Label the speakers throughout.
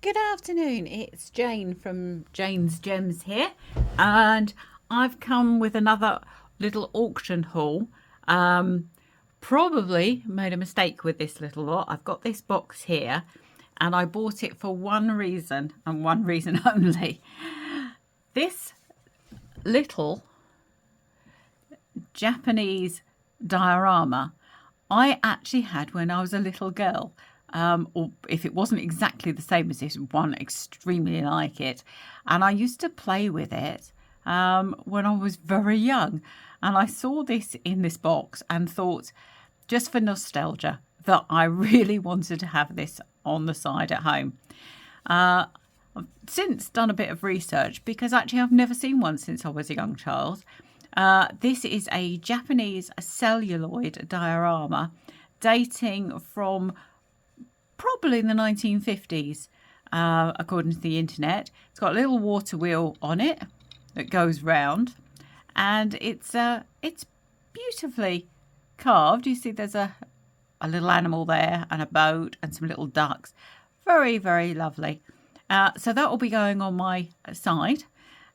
Speaker 1: Good afternoon, it's Jane from Jane's Gems here, and I've come with another little auction haul. Probably made a mistake with this little lot. I've got this box here, and I bought it for one reason and one reason only. This little Japanese diorama I actually had when I was a little girl. Or if it wasn't exactly the same as this one, extremely like it. And I used to play with it when I was very young. And I saw this in this box and thought, just for nostalgia, that I really wanted to have this on the side at home. I've since done a bit of research because actually I've never seen one since I was a young child. This is a Japanese celluloid diorama dating from probably in the 1950s, according to the internet. It's got a little water wheel on it that goes round, and it's beautifully carved. You see there's a little animal there and a boat and some little ducks. Very, very lovely. So that will be going on my side,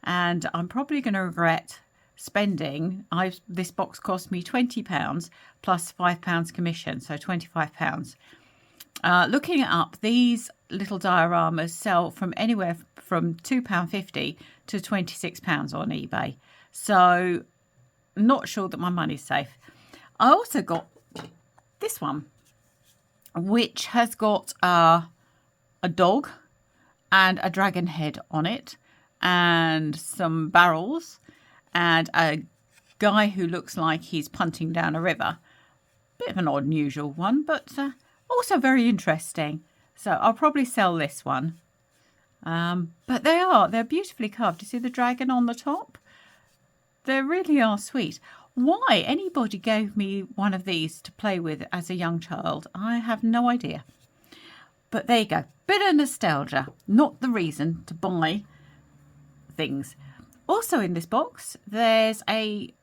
Speaker 1: and I'm probably going to regret spending. This box cost me £20 plus £5 commission, so £25. Looking it up, these little dioramas sell from anywhere from £2.50 to £26 on eBay. So not sure that my money's safe. I also got this one, which has got a dog and a dragon head on it and some barrels and a guy who looks like he's punting down a river. Bit of an odd, unusual one, but also very interesting. So I'll probably sell this one. But they're beautifully carved. You see the dragon on the top? They really are sweet. Why anybody gave me one of these to play with as a young child, I have no idea. But there you go. Bit of nostalgia. Not the reason to buy things. Also in this box, there's a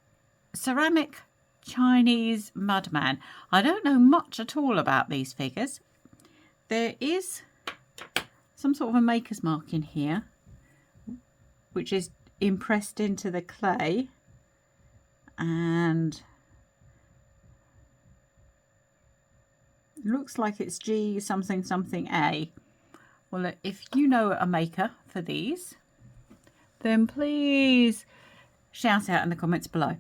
Speaker 1: ceramic Chinese mudman. I don't know much at all about these figures. There is some sort of a maker's mark in here, which is impressed into the clay, and looks like it's G something something A. Well, if you know a maker for these, then please shout out in the comments below.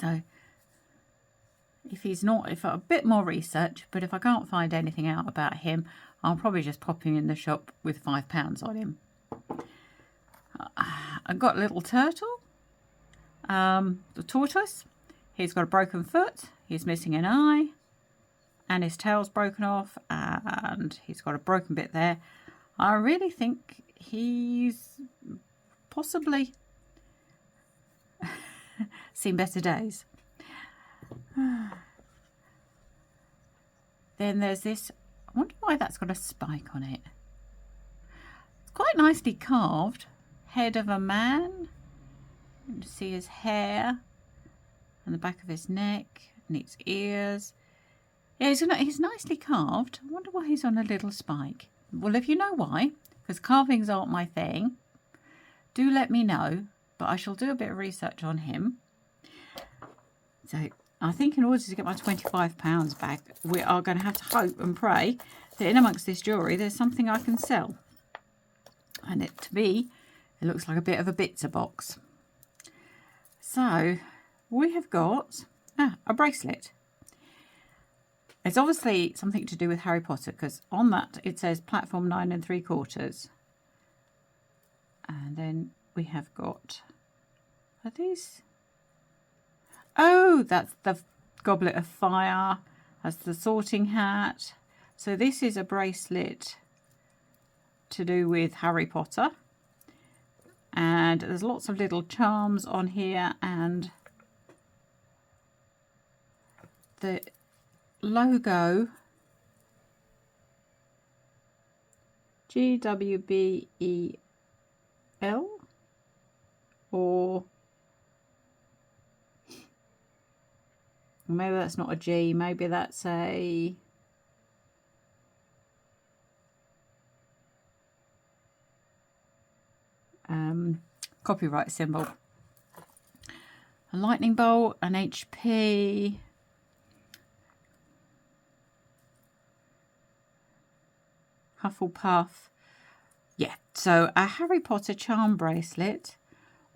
Speaker 1: So if a bit more research, but if I can't find anything out about him, I'll probably just pop him in the shop with £5 on him. I've got a little turtle, the tortoise. He's got a broken foot, he's missing an eye, and his tail's broken off, and he's got a broken bit there. I really think he's possibly seen better days. Then there's this, I wonder why that's got a spike on it. It's quite nicely carved. Head of a man. You can see his hair and the back of his neck and its ears. Yeah, he's nicely carved. I wonder why he's on a little spike. Well, if you know why, because carvings aren't my thing, do let me know. But I shall do a bit of research on him. So I think in order to get my £25 back, we are going to have to hope and pray that in amongst this jewellery there's something I can sell. And to me, it looks like a bit of a bitzer box. So we have got a bracelet. It's obviously something to do with Harry Potter, because on that it says platform 9 3/4. And then we have got, are these? Oh, that's the goblet of fire. That's the sorting hat. So this is a bracelet to do with Harry Potter. And there's lots of little charms on here, and the logo GWBEL, or maybe that's not a G, maybe that's a copyright symbol. A lightning bolt, an HP, Hufflepuff. Yeah, so a Harry Potter charm bracelet.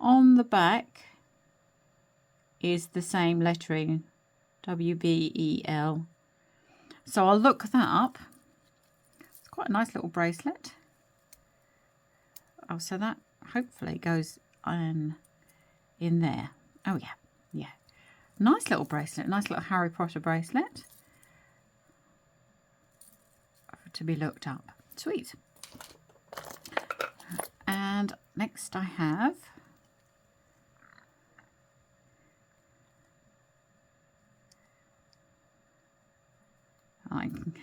Speaker 1: On the back is the same lettering, WBEL. So I'll look that up. It's quite a nice little bracelet. Oh, so that hopefully goes in there. Oh yeah, yeah. Nice little bracelet, nice little Harry Potter bracelet. To be looked up. Sweet. And next I have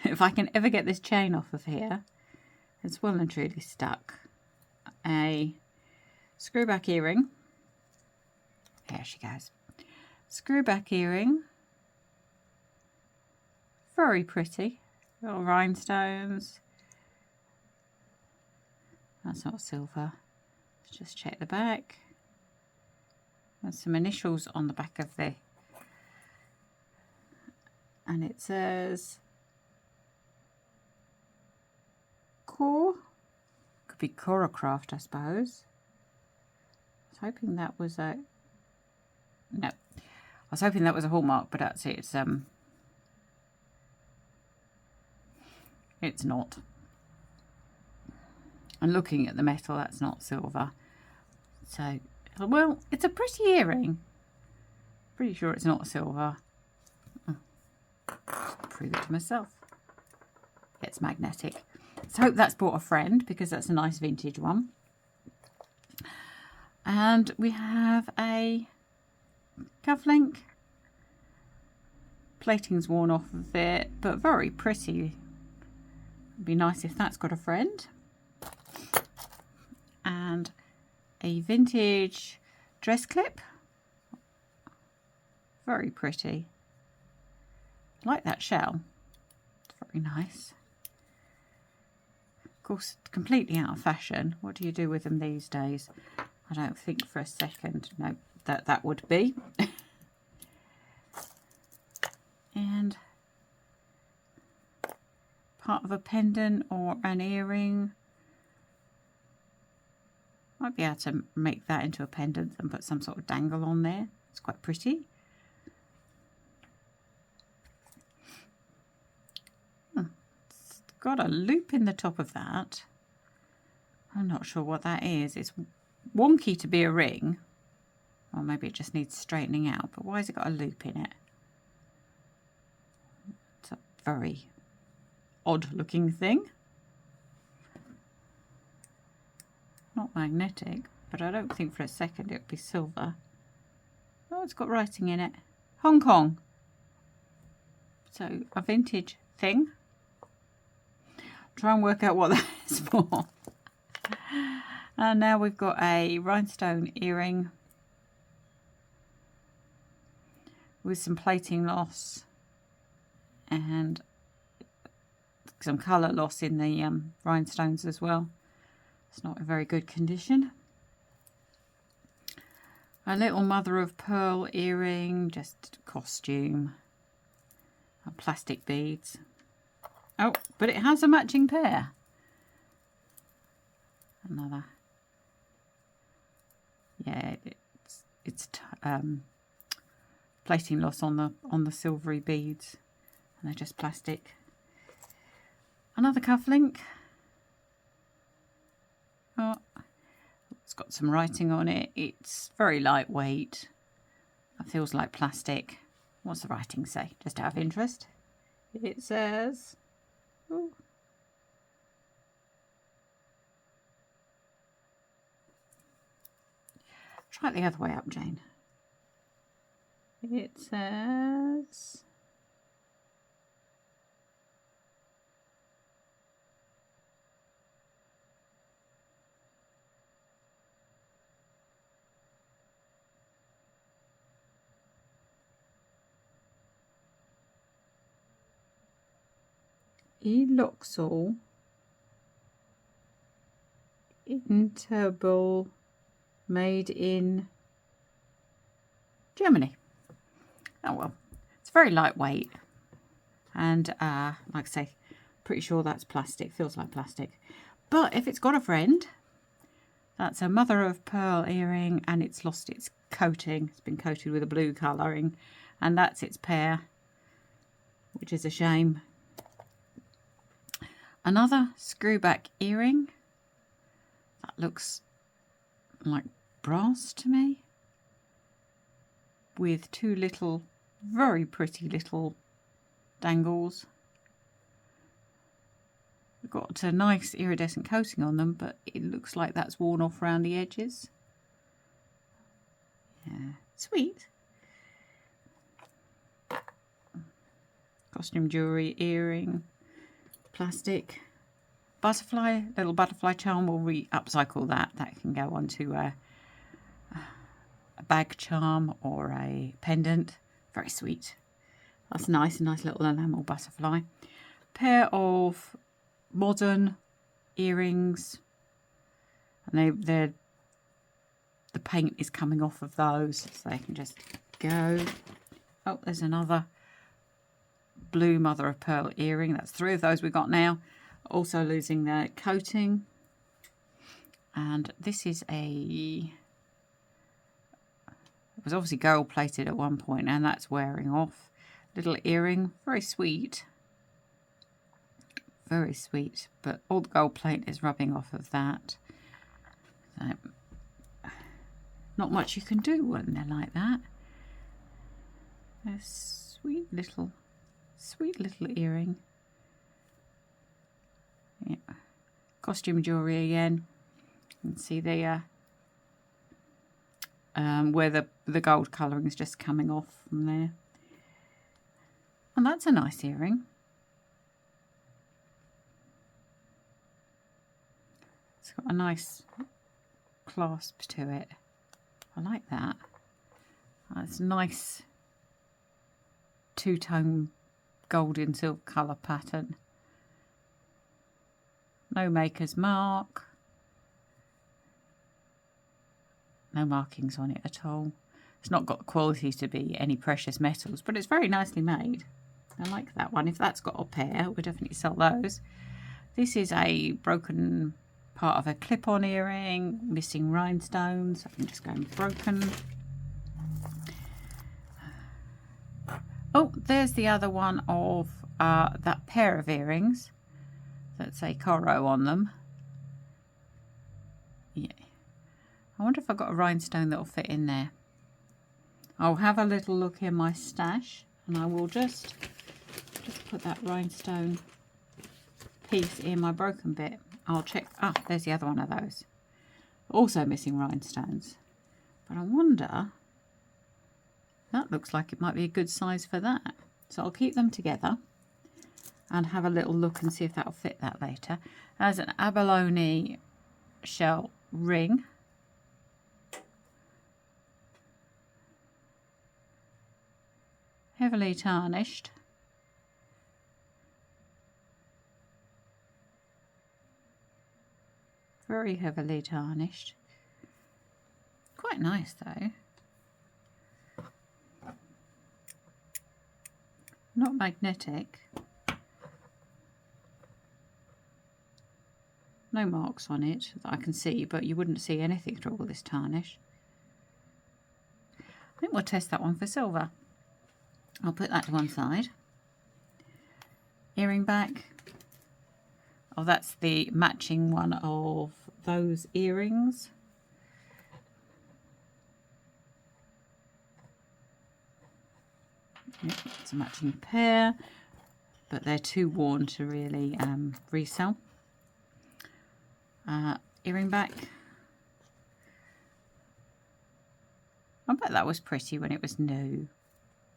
Speaker 1: if I can ever get this chain off of here, it's well and truly stuck. A screwback earring. There she goes. Screwback earring. Very pretty. Little rhinestones. That's not silver. Let's just check the back. There's some initials on the back of the, and it says Core. Could be Coracraft, I suppose. I was hoping that was a, no, I was hoping that was a hallmark, but that's it. It's not. And looking at the metal, that's not silver. So, well, it's a pretty earring. Pretty sure it's not silver. Prove it to myself. It's magnetic. So I hope that's brought a friend, because that's a nice vintage one. And we have a cufflink. Plating's worn off of it, but very pretty. It'd be nice if that's got a friend. And a vintage dress clip. Very pretty. I like that shell. It's very nice. Of course, completely out of fashion. What do you do with them these days? I don't think for a second, no, that would be. And part of a pendant or an earring. Might be able to make that into a pendant and put some sort of dangle on there. It's quite pretty. It's got a loop in the top of that. I'm not sure what that is. It's wonky to be a ring. Or maybe it just needs straightening out. But why has it got a loop in it? It's a very odd looking thing. Not magnetic, but I don't think for a second it would be silver. Oh, it's got writing in it. Hong Kong. So a vintage thing. Try and work out what that is for. And now we've got a rhinestone earring with some plating loss and some colour loss in the rhinestones as well. It's not in very good condition. A little mother of pearl earring, just costume. Plastic beads. Oh, but it has a matching pair. Another. Yeah, it's plating loss on the silvery beads, and they're just plastic. Another cufflink. Oh, it's got some writing on it. It's very lightweight. It feels like plastic. What's the writing say? Just out of interest. It says, ooh. Try it the other way up, Jane. It says, Eloxol Interval made in Germany. Oh well, it's very lightweight, and like I say, pretty sure that's plastic. Feels like plastic, but if it's got a friend, that's a mother of pearl earring, and it's lost its coating. It's been coated with a blue colouring, and that's its pair, which is a shame. Another screwback earring. That looks like brass to me, with two little, very pretty little dangles. They've got a nice iridescent coating on them, but it looks like that's worn off around the edges. Yeah, sweet. Costume jewellery earring, plastic. Butterfly, little butterfly charm. We'll upcycle that. That can go onto a bag charm or a pendant. Very sweet. That's nice, a nice little enamel butterfly. Pair of modern earrings, and the paint is coming off of those, so they can just go. Oh, there's another blue mother of pearl earring. That's 3 of those we got now. Also losing their coating. And this is it was obviously gold plated at one point, and that's wearing off. Little earring, very sweet. Very sweet, but all the gold plate is rubbing off of that. So, not much you can do when they're like that. A sweet little earring. Yeah. Costume jewellery again. You can see the where the gold colouring is just coming off from there. And that's a nice earring. It's got a nice clasp to it. I like that. That's a nice two-tone gold in silver colour pattern. No maker's mark. No markings on it at all. It's not got the quality to be any precious metals, but it's very nicely made. I like that one. If that's got a pair, we'll definitely sell those. This is a broken part of a clip-on earring, missing rhinestones. I'm just going broken. Oh, there's the other one of that pair of earrings that say Coro on them. Yeah. I wonder if I've got a rhinestone that'll fit in there. I'll have a little look in my stash, and I will just put that rhinestone piece in my broken bit. I'll check. Ah, there's the other one of those. Also missing rhinestones. But I wonder, that looks like it might be a good size for that. So I'll keep them together and have a little look and see if that'll fit that later. There's an abalone shell ring. Heavily tarnished. Very heavily tarnished. Quite nice though. Not magnetic. No marks on it that I can see, but you wouldn't see anything through all this tarnish. I think we'll test that one for silver. I'll put that to one side. Earring back. Oh, that's the matching one of those earrings. Yep, it's a matching pair, but they're too worn to really resell. Earring back. I bet that was pretty when it was new.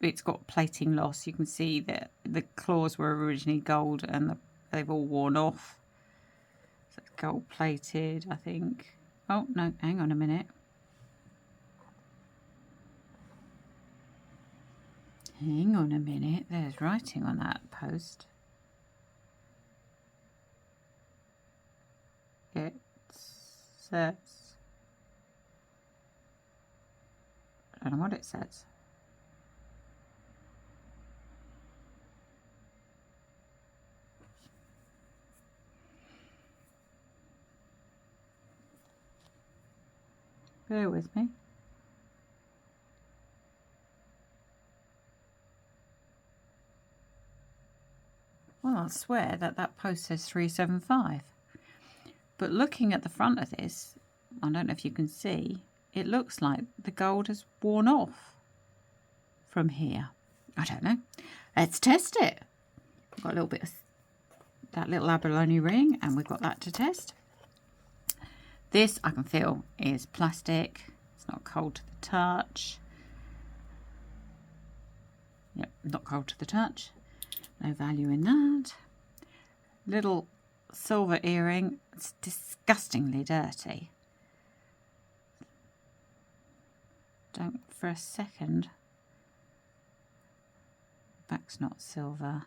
Speaker 1: It's got plating loss. You can see that the claws were originally gold and they've all worn off. So it's gold plated, I think. Oh, no, hang on a minute. Hang on a minute. There's writing on that post. It says don't know what it says. Bear with me. Well, I swear that post says 375. But looking at the front of this, I don't know if you can see, it looks like the gold has worn off from here. I don't know. Let's test it. We've got a little bit of that little abalone ring, and we've got that to test. This I can feel is plastic. It's not cold to the touch. Yep, not cold to the touch. No value in that. Little silver earring. It's disgustingly dirty. Don't for a second. Back's not silver.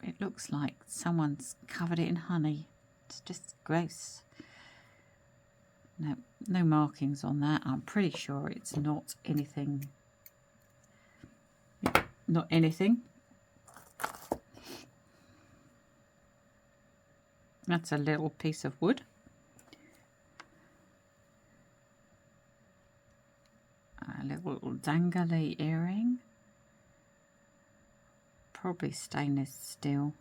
Speaker 1: It looks like someone's covered it in honey. It's just gross. No, no markings on that. I'm pretty sure it's not anything. Not anything. That's a little piece of wood. A little dangly earring. Probably stainless steel.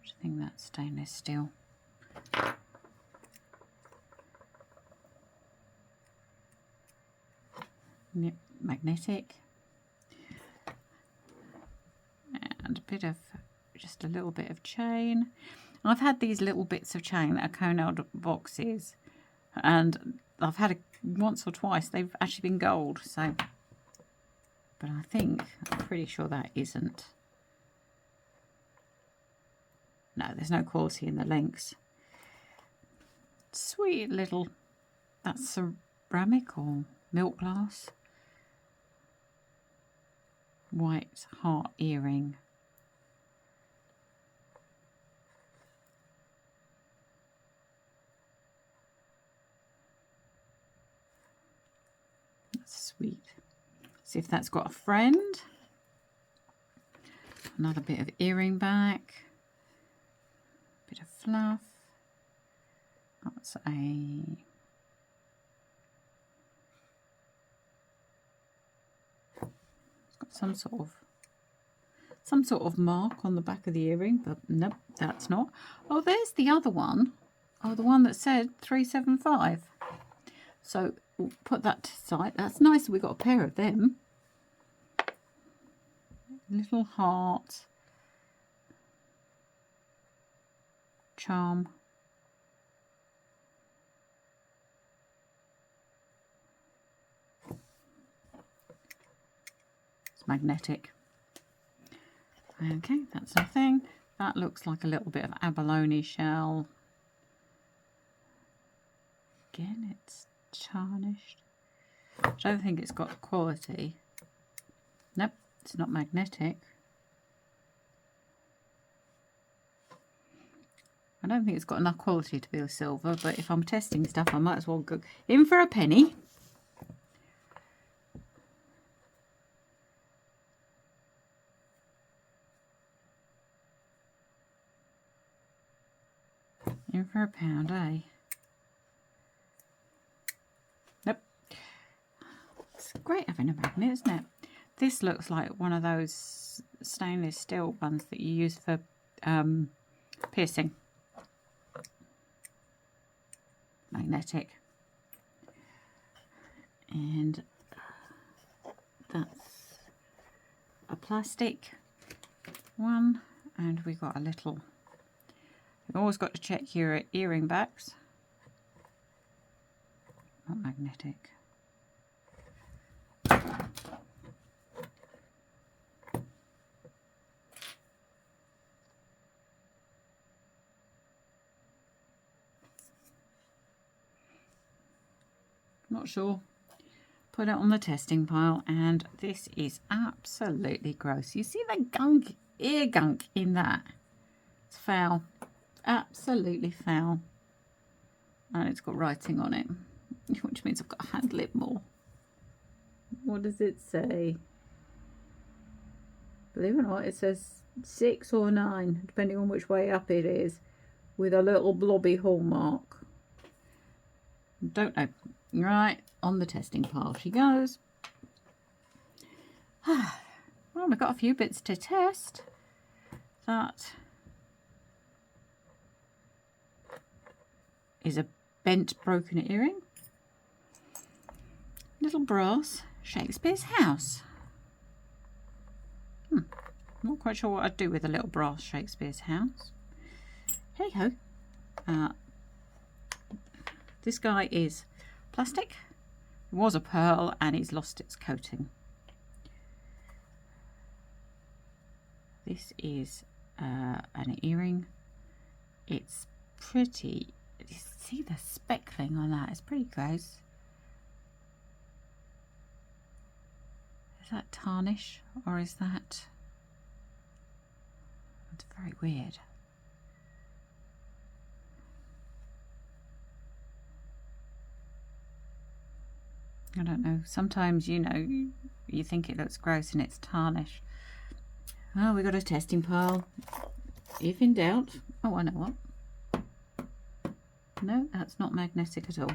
Speaker 1: I think that's stainless steel. Yep, magnetic. And a bit of, just a little bit of chain. I've had these little bits of chain that are Coneld boxes, and I've had once or twice they've actually been gold, so, but I'm pretty sure that isn't. No, there's no quality in the links. Sweet little, that's ceramic or milk glass. White heart earring. That's sweet. See if that's got a friend. Another bit of earring back. Bit of fluff. That's a some sort of mark on the back of the earring, but nope, that's not. Oh, there's the other one. Oh, the one that said 375. So we'll put that to the side. That's nice. We got a pair of them. Little heart charm. Magnetic. Okay, that's the thing. That looks like a little bit of abalone shell. Again, it's tarnished. I don't think it's got quality. Nope, it's not magnetic. I don't think it's got enough quality to be a silver, but if I'm testing stuff, I might as well go in for a penny. In for a pound, eh? Nope. It's great having a magnet, isn't it? This looks like one of those stainless steel ones that you use for piercing. Magnetic. And that's a plastic one. And we got a little... You've always got to check your earring backs. Not magnetic. Not sure. Put it on the testing pile, and this is absolutely gross. You see the gunk, ear gunk in that? It's foul. Absolutely foul. And it's got writing on it, which means I've got to handle it more. What does it say? Believe it or not, it says 6 or 9, depending on which way up it is, with a little blobby hallmark. Don't know. Right, on the testing pile she goes. Well, we've got a few bits to test. That is a bent, broken earring. Little brass, Shakespeare's house. Not quite sure what I'd do with a little brass Shakespeare's house. Hey ho. This guy is plastic, was a pearl, and it's lost its coating. This is an earring. It's pretty. You see the speckling on that? It's pretty gross. Is that tarnish or is that? It's very weird. I don't know. Sometimes, you know, you think it looks gross and it's tarnish. Oh, we got a testing pile. If in doubt. Oh, I know what. No, that's not magnetic at all.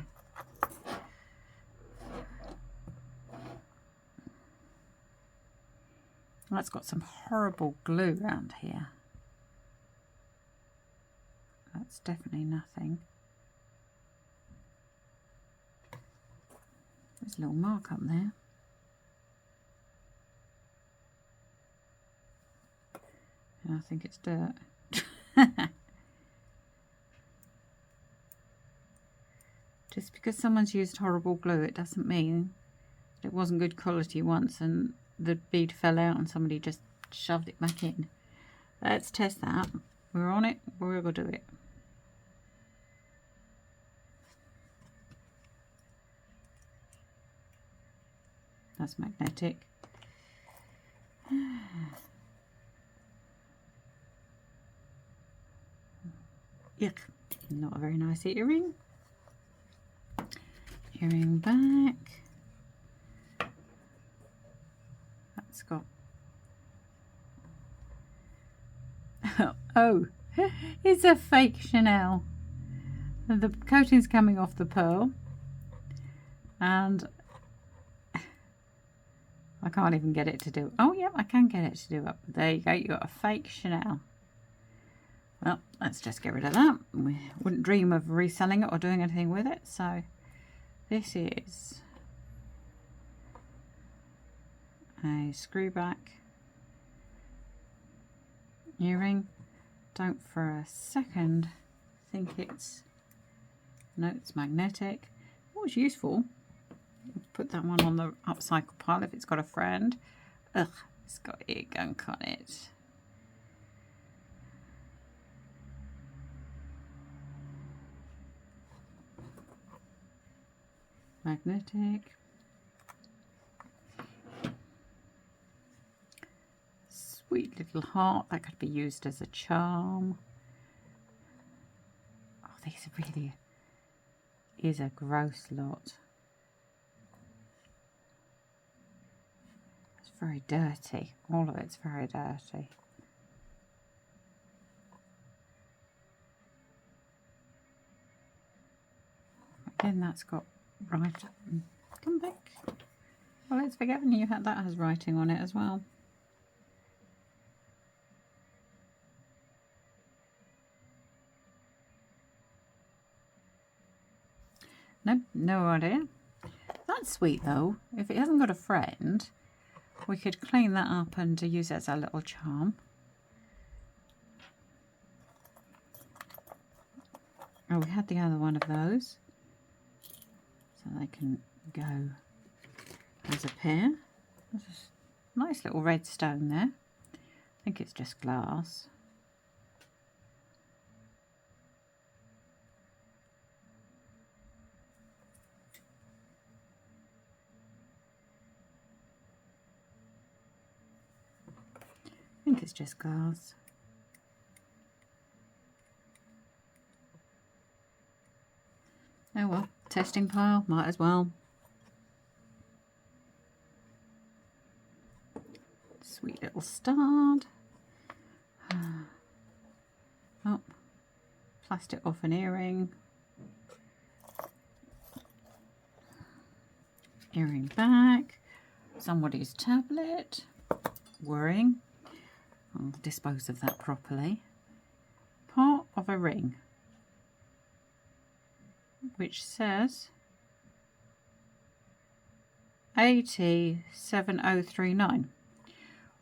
Speaker 1: That's got some horrible glue around here. That's definitely nothing. There's a little mark up there. And I think it's dirt. Just because someone's used horrible glue, it doesn't mean it wasn't good quality once and the bead fell out and somebody just shoved it back in. Let's test that. We're on it. We're going to do it. That's magnetic. Yuck. Not a very nice earring. Earring back. That's got... Oh, it's a fake Chanel. The coating's coming off the pearl. And I can't even get it to do... Oh, yeah, I can get it to do it. There you go. You got a fake Chanel. Well, let's just get rid of that. We wouldn't dream of reselling it or doing anything with it. So this is a screw back earring. Don't for a second think it's... No, it's magnetic. Oh, it's useful. Put that one on the upcycle pile if it's got a friend. Ugh, it's got ear gunk on it. Magnetic. Sweet little heart that could be used as a charm. Oh, these really is a gross lot. It's very dirty. All of it's very dirty. Again, that's got right. Come back. Well, it's forgiven you. That has writing on it as well. Nope, no idea. That's sweet though. If it hasn't got a friend, we could clean that up and use it as a little charm. Oh, we had the other one of those. So they can go as a pair. There's a nice little red stone there. I think it's just glass. I think it's just glass. Oh well, testing pile, might as well. Sweet little stud. Oh, plastic off an earring. Earring back. Somebody's tablet. Worrying. I'll dispose of that properly. Part of a ring, which says AT7039.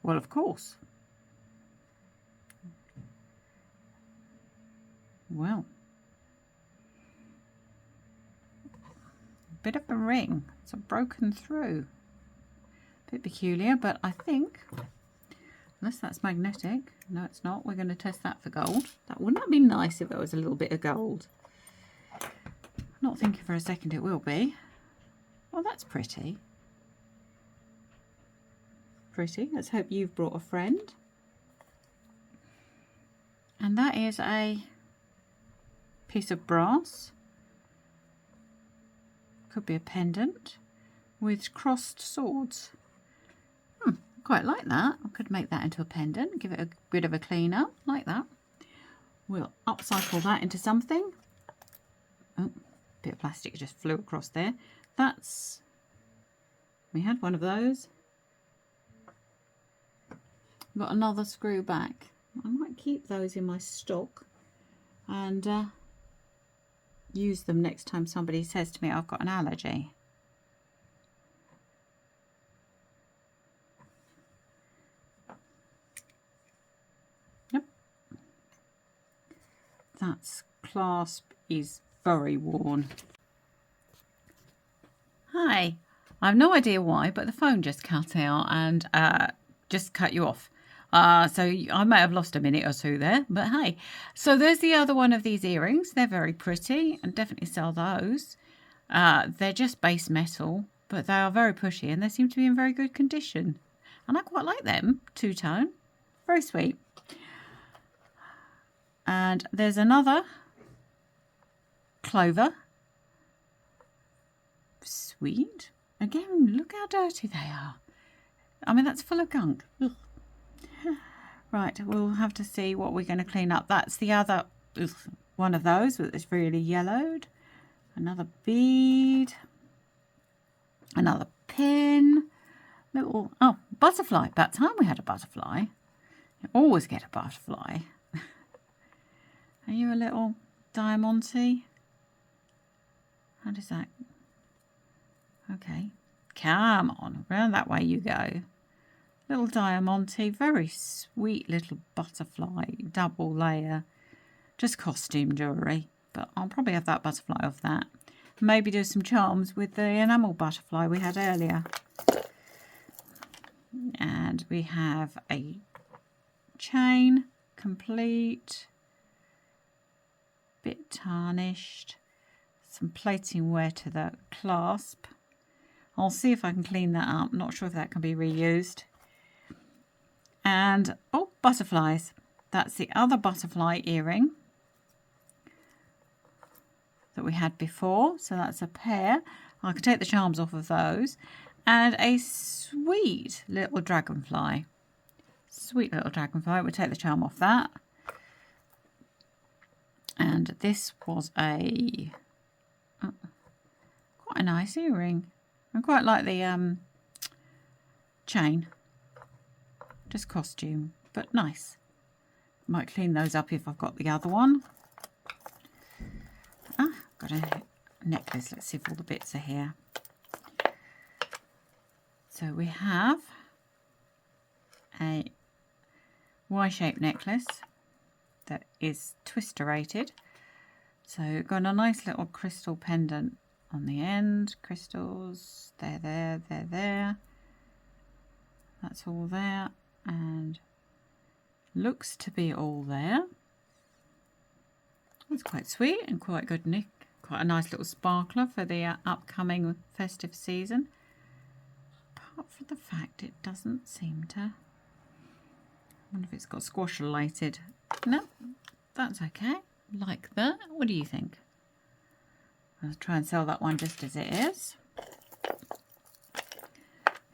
Speaker 1: Well, of course. Well, bit of a ring. It's a broken through. Bit peculiar, but I think, unless that's magnetic, no it's not, we're going to test that for gold. Wouldn't that be nice if there was a little bit of gold? Not thinking for a second it will be. Well, that's pretty. Pretty. Let's hope you've brought a friend. And that is a piece of brass. Could be a pendant with crossed swords. Quite like that. I could make that into a pendant, give it a bit of a clean up, like that. We'll upcycle that into something. Oh, bit of plastic just flew across there. We had one of those. Got another screw back. I might keep those in my stock and use them next time somebody says to me I've got an allergy. Yep. That clasp is very worn. Hi. I have no idea why, but the phone just cut out and just cut you off. So I may have lost a minute or two there, but hey. So there's the other one of these earrings. They're very pretty and definitely sell those. They're just base metal, but they are very pushy and they seem to be in very good condition. And I quite like them, two-tone. Very sweet. And there's another clover. Sweet. Again, look how dirty they are. I mean, that's full of gunk. Ugh. Right, we'll have to see what we're going to clean up. That's the other one of those that's really yellowed. Another bead. Another pin. Little, oh, butterfly. About time we had a butterfly. You always get a butterfly. Are you a little diamante? How does that... Okay. Come on, round that way you go. Little diamante, very sweet little butterfly, double layer. Just costume jewellery, but I'll probably have that butterfly off that. Maybe do some charms with the enamel butterfly we had earlier. And we have a chain, complete, bit tarnished, some plating wear to the clasp. I'll see if I can clean that up. Not sure if that can be reused. And, oh, butterflies. That's the other butterfly earring that we had before. So that's a pair. I can take the charms off of those. And a sweet little dragonfly. Sweet little dragonfly. We'll take the charm off that. And this was quite a nice earring. I quite like the chain. Just costume, but nice. Might clean those up if I've got the other one. Got a necklace. Let's see if all the bits are here. So we have a Y-shaped necklace that is twisterated. So got a nice little crystal pendant on the end. Crystals, they're there, they're there. That's all there. And looks to be all there. It's quite sweet and quite good nick. Quite a nice little sparkler for the upcoming festive season. Apart from the fact it doesn't seem to... I wonder if it's got squash related. No, that's okay. Like that. What do you think? I'll try and sell that one just as it is.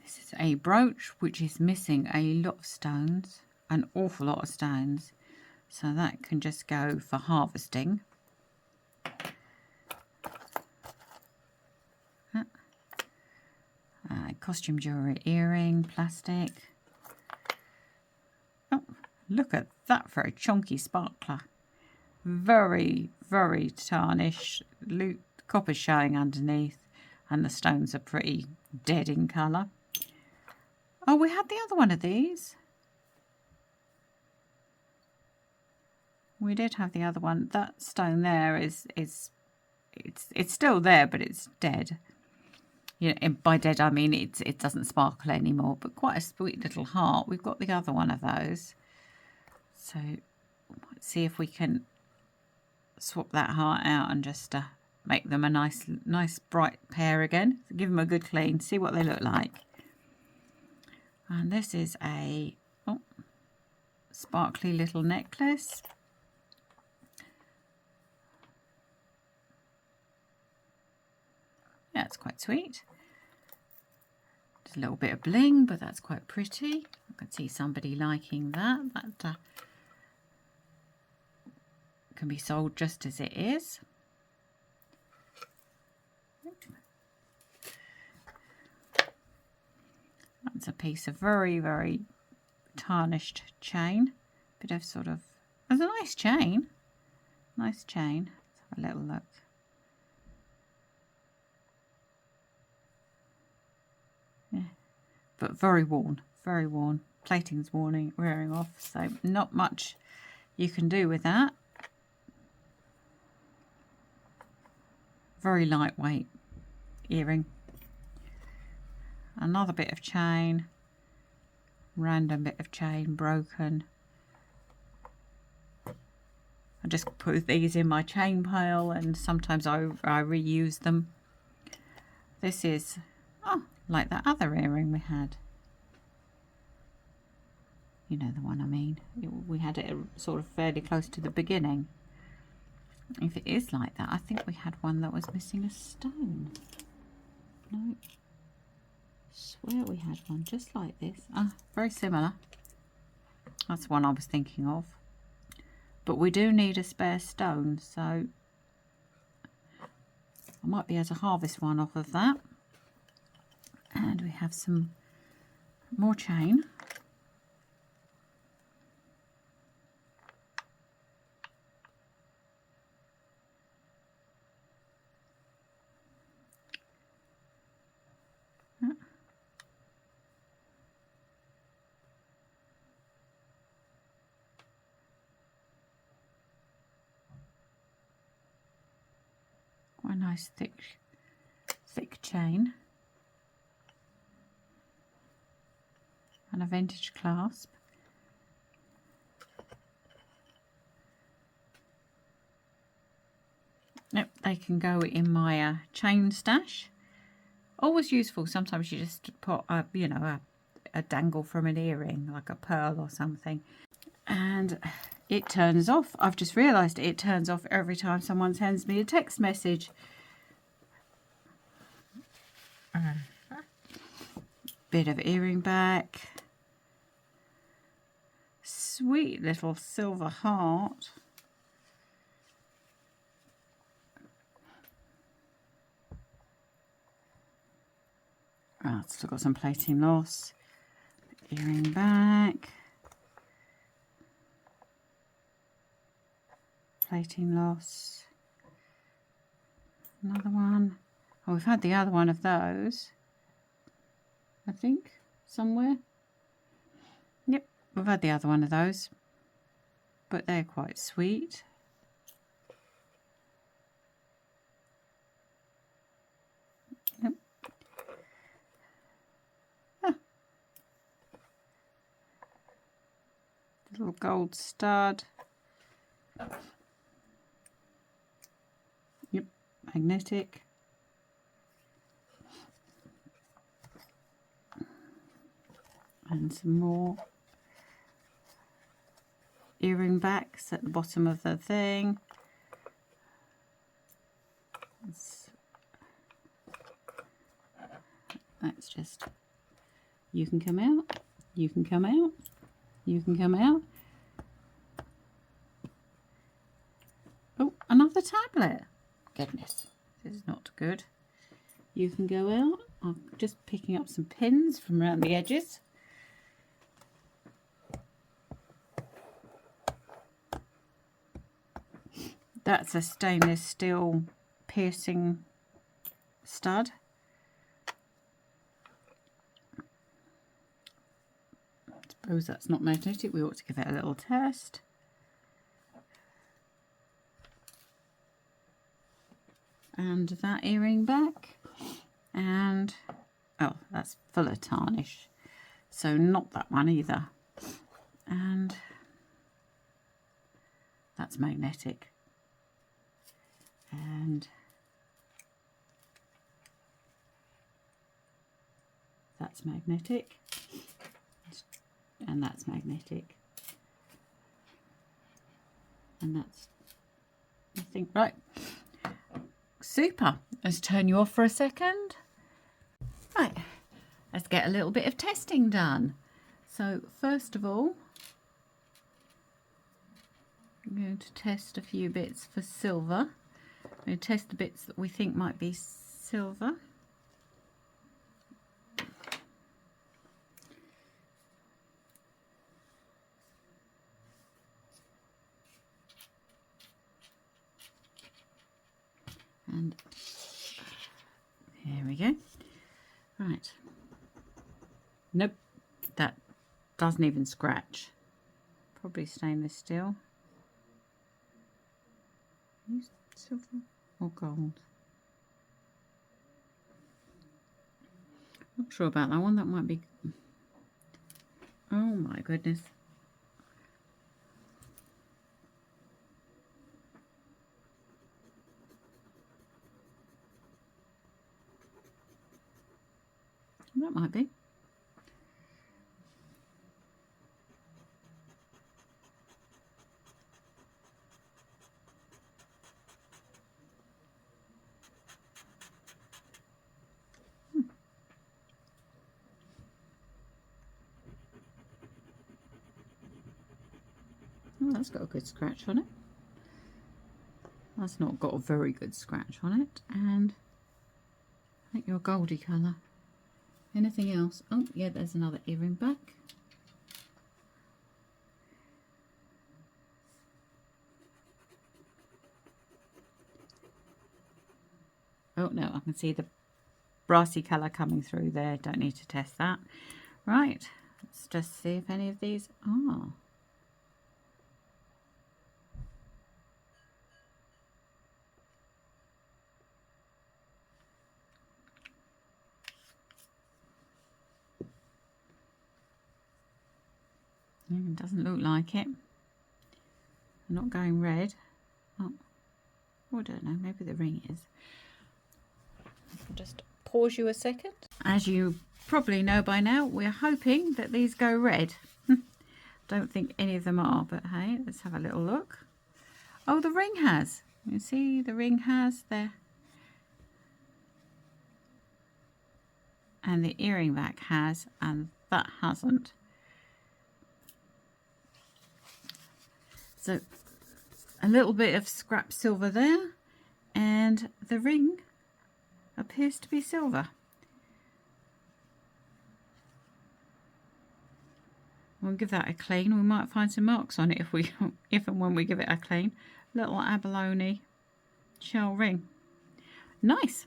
Speaker 1: This is a brooch which is missing a lot of stones, an awful lot of stones. So that can just go for harvesting. Costume jewellery earring, plastic. Oh, look at that for a chunky sparkler. Very, very tarnished. Copper's showing underneath, and the stones are pretty dead in colour. Oh, we had the other one of these. We did have the other one. That stone there it's still there, but it's dead. You know, and by dead I mean it doesn't sparkle anymore, but quite a sweet little heart. We've got the other one of those. So let's see if we can swap that heart out and just make them a nice bright pair again. So give them a good clean, see what they look like. And this is a sparkly little necklace. Yeah, it's quite sweet. Just a little bit of bling, but that's quite pretty. I can see somebody liking that. That can be sold just as it is. That's a piece of very, very tarnished chain. Bit of sort of, it's a nice chain. Nice chain. Let's have a little look. Yeah, but very worn, very worn. Plating's wearing off, so not much you can do with that. Very lightweight earring. Another bit of chain, random bit of chain, broken. I just put these in my chain pile, and sometimes I reuse them. This is, like that other earring we had. You know the one I mean. We had it sort of fairly close to the beginning. If it is like that, I think we had one that was missing a stone. No. Swear we had one just like this. Very similar. That's one I was thinking of. But we do need a spare stone, so I might be able to harvest one off of that. And we have some more chain. Quite a nice thick chain. And a vintage clasp. Yep, they can go in my chain stash. Always useful. Sometimes you just put a dangle from an earring, like a pearl or something, and it turns off. I've just realised it turns off every time someone sends me a text message. Bit of earring back. Sweet little silver heart. Still got some plating loss. Earring back. Plating loss. Another one. Oh, we've had the other one of those, I think, somewhere. Yep, we've had the other one of those, but they're quite sweet. Yep. Little gold stud. Yep, magnetic. And some more earring backs at the bottom of the thing. Let's Let's just, you can come out, you can come out, you can come out. Oh, another tablet. Goodness, this is not good. You can go out. I'm just picking up some pins from around the edges. That's a stainless steel piercing stud. I suppose that's not magnetic. We ought to give it a little test. And that earring back. And, oh, that's full of tarnish. So not that one either. And that's magnetic. And that's magnetic, and that's magnetic, and that's, I think, right. Super. Let's turn you off for a second. Right, let's get a little bit of testing done. So first of all, I'm going to test a few bits for silver. I'm going to test the bits that we think might be silver. And here we go. Right. Nope, that doesn't even scratch. Probably stainless steel. Use silver or gold. Not sure about that one. That might be. Oh my goodness. That might be. Oh, that's got a good scratch on it. That's not got a very good scratch on it. And I think your goldy colour. Anything else? Oh, yeah, there's another earring back. Oh, no, I can see the brassy colour coming through there. Don't need to test that. Right, let's just see if any of these are. It doesn't look like it. I'm not going red. Oh, I don't know, maybe the ring is. I'll just pause you a second. As you probably know by now, we're hoping that these go red. Don't think any of them are, but hey, let's have a little look. Oh, the ring has. You see the ring has there. And the earring back has, and that hasn't. So a little bit of scrap silver there, and the ring appears to be silver. We'll give that a clean. We might find some marks on it if and when we give it a clean. Little abalone shell ring. Nice.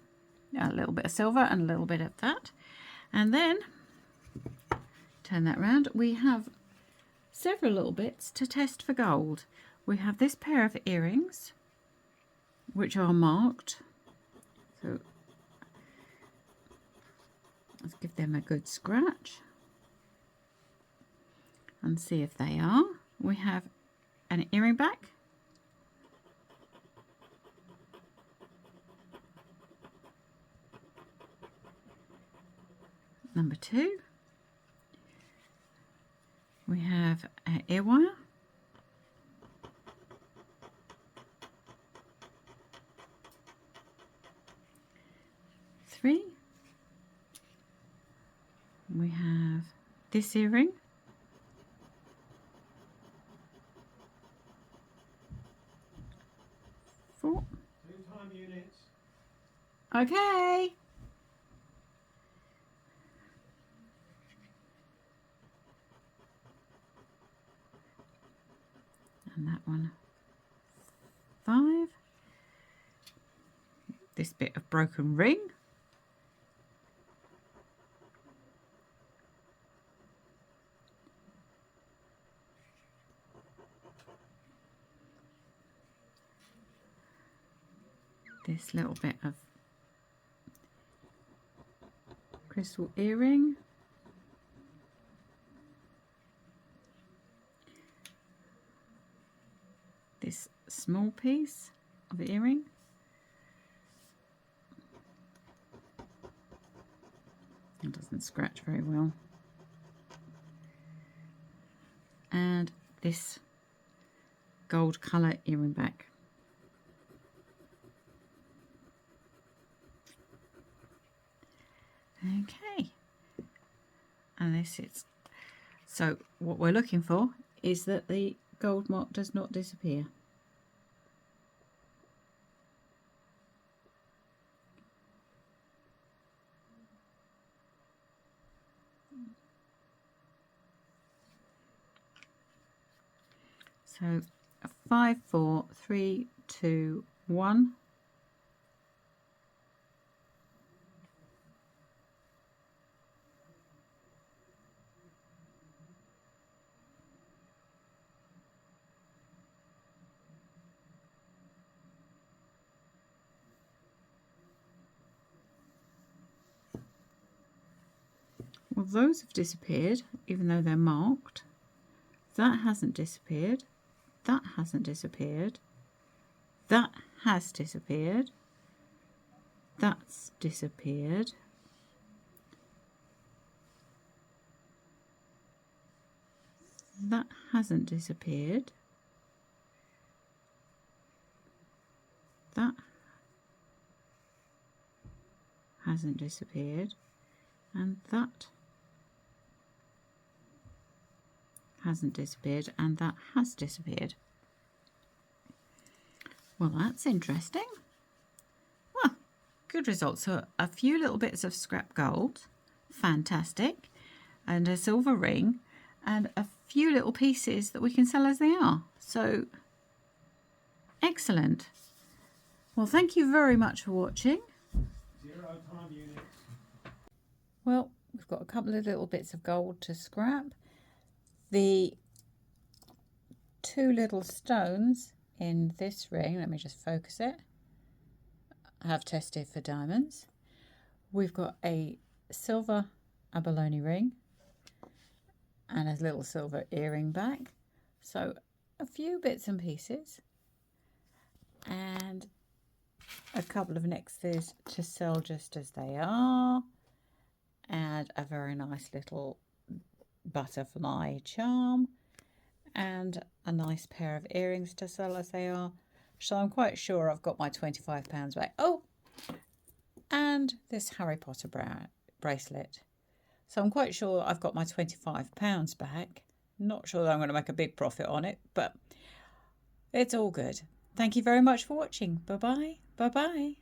Speaker 1: A little bit of silver and a little bit of that. And then turn that round. We have several little bits to test for gold. We have this pair of earrings, which are marked. So let's give them a good scratch and see if they are. We have an earring back. Number 2. We have an ear wire. Three. We have this earring. Four.
Speaker 2: 2 time units.
Speaker 1: Okay. And that one 5. This bit of broken ring. This little bit of crystal earring. This small piece of earring. It doesn't scratch very well. And this gold colour earring back. Okay. And this is, so what we're looking for is that the gold mark does not disappear. So 5, 4, 3, 2, 1. Well, those have disappeared, even though they're marked. That hasn't disappeared. That hasn't disappeared. That has disappeared. That's disappeared. That hasn't disappeared. That hasn't disappeared. And that hasn't disappeared, and that has disappeared. Well, that's interesting. Well, good results. So a few little bits of scrap gold, fantastic, and a silver ring, and a few little pieces that we can sell as they are. So excellent. Well, thank you very much for watching.
Speaker 2: 0 time units.
Speaker 1: Well, we've got a couple of little bits of gold to scrap. The 2 little stones in this ring, let me just focus it, I have tested for diamonds. We've got a silver abalone ring and a little silver earring back. So a few bits and pieces and a couple of necklaces to sell just as they are, and a very nice little butterfly charm, and a nice pair of earrings to sell as they are. So I'm quite sure I've got my £25 back. Oh, and this Harry Potter bracelet. So I'm quite sure I've got my £25 back. Not sure that I'm going to make a big profit on it, but it's all good. Thank you very much for watching. Bye-bye. Bye-bye.